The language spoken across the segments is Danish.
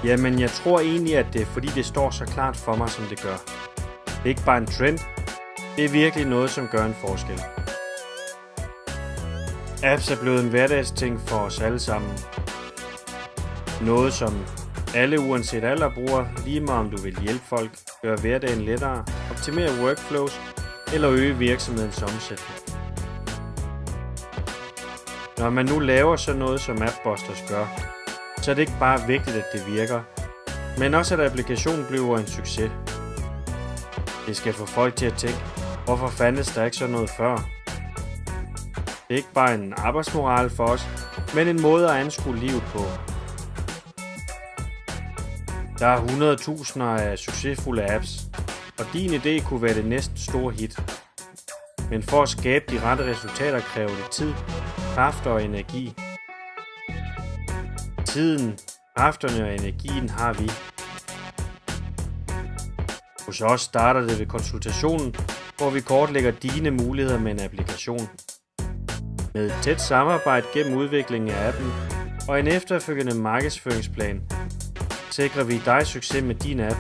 Jamen, jeg tror egentlig, at det er fordi, det står så klart for mig, som det gør. Det er ikke bare en trend. Det er virkelig noget, som gør en forskel. Apps er blevet en hverdagsting for os alle sammen. Noget, som alle uanset alder bruger, lige meget om du vil hjælpe folk, gøre hverdagen lettere, optimere workflows eller øge virksomhedens omsætning. Når man nu laver sådan noget, som AppBusters gør, så er det ikke bare vigtigt, at det virker, men også at applikationen bliver en succes. Det skal få folk til at tænke, hvorfor fandtes der ikke sådan noget før? Det er ikke bare en arbejdsmoral for os, men en måde at anskue livet på. Der er 100.000 af succesfulde apps, og din idé kunne være det næste store hit. Men for at skabe de rette resultater kræver det tid, kræfter og energi. Tiden, kræfterne og energien har vi. Hos os starter det ved konsultationen, hvor vi kortlægger dine muligheder med en applikation. Med et tæt samarbejde gennem udviklingen af appen og en efterfølgende markedsføringsplan, sikrer vi dig succes med din app,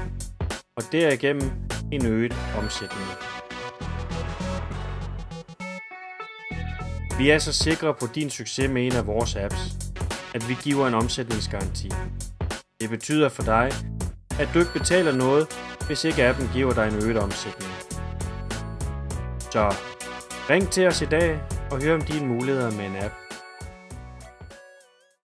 og derigennem en øget omsætning. Vi er så sikre på din succes med en af vores apps, at vi giver en omsætningsgaranti. Det betyder for dig, at du ikke betaler noget, hvis ikke appen giver dig en øget omsætning. Så ring til os i dag og hør om dine muligheder med en app.